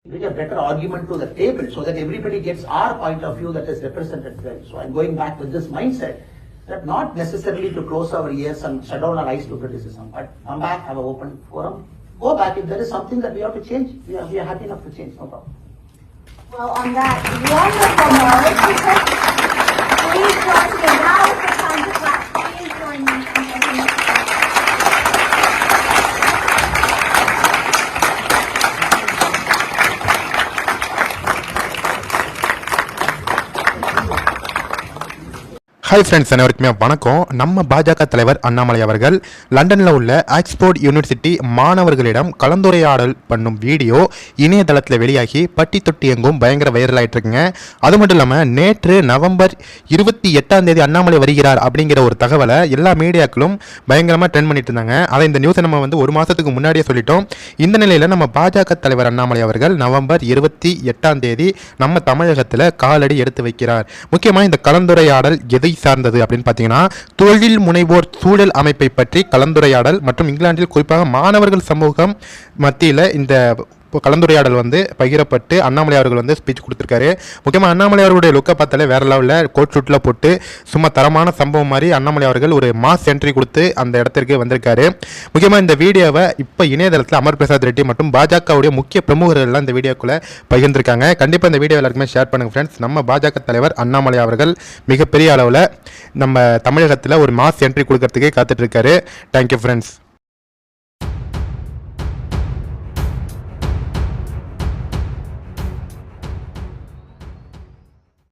Bring a better argument to the table so that everybody gets our point of view that is represented well. So I'm going back with this mindset that not necessarily to close our ears and shut down our eyes to criticism, but come back, have an open forum, go back. If there is something that we have to change, we are happy enough to change, no problem. Well, on that wonderful note, please join me. Now is the time to clap. Please join me in thanking hi friends, அனைவருக்குமே வணக்கம். நம்ம பாஜக தலைவர் அண்ணாமலை அவர்கள் லண்டனில் உள்ள Oxford university மாணவர்களிடம் கலந்துரையாடல் பண்ணும் வீடியோ இணையதளத்தில் வெளியாகி பட்டி தொட்டி எங்கும் பயங்கர வைரல் ஆகிட்டு இருக்குங்க. அது மட்டும் இல்லாமல் நேற்று நவம்பர் 28 அண்ணாமலை வருகிறார் அப்படிங்கிற ஒரு தகவலை எல்லா மீடியாக்களும் பயங்கரமாக ட்ரெண்ட் பண்ணிட்டு இருந்தாங்க. அதை இந்த நியூஸை நம்ம ஒரு மாதத்துக்கு முன்னாடியே சொல்லிட்டோம். இந்த நிலையில் நம்ம பாஜக தலைவர் அண்ணாமலை அவர்கள் நவம்பர் 28 நம்ம தமிழகத்தில் காலடி எடுத்து வைக்கிறார். முக்கியமாக இந்த கலந்துரையாடல் எதை சார்ந்தது அப்படின்னு பார்த்தீங்கன்னா, தொழில் முனைவோர் சூழல் அமைப்பை பற்றி கலந்துரையாடல் மற்றும் இங்கிலாந்தில் குறிப்பாக மாணவர்கள் சமூகம் மத்தியில் இந்த கலந்துரையாடல் பகிரப்பட்டு அண்ணாமலை அவர்கள் ஸ்பீச் கொடுத்துருக்காரு. முக்கியமாக அண்ணாமலை அவர்களுடைய லுக்கை பார்த்தாலே வேற லெவலில் கோட் ஷூட்டில் போட்டு சும்மா தரமான சம்பவம் மாதிரி அண்ணாமலை அவர்கள் ஒரு மாஸ் என்ட்ரி கொடுத்து அந்த இடத்திற்கு வந்திருக்காரு. முக்கியமாக இந்த வீடியோவை இப்போ இணையதளத்தில் அமர் பிரசாத் ரெட்டி மற்றும் பாஜகவுடைய முக்கிய பிரமுகர்கள்லாம் இந்த வீடியோக்குள்ளே பகிர்ந்திருக்காங்க. கண்டிப்பாக இந்த வீடியோ எல்லாருக்குமே ஷேர் பண்ணுங்கள் ஃப்ரெண்ட்ஸ். நம்ம பாஜக தலைவர் அண்ணாமலை அவர்கள் மிகப்பெரிய அளவில் நம்ம தமிழகத்தில் ஒரு மாஸ் என்ட்ரி கொடுக்கறதுக்கே காத்துட்ருக்காரு. Thank you friends.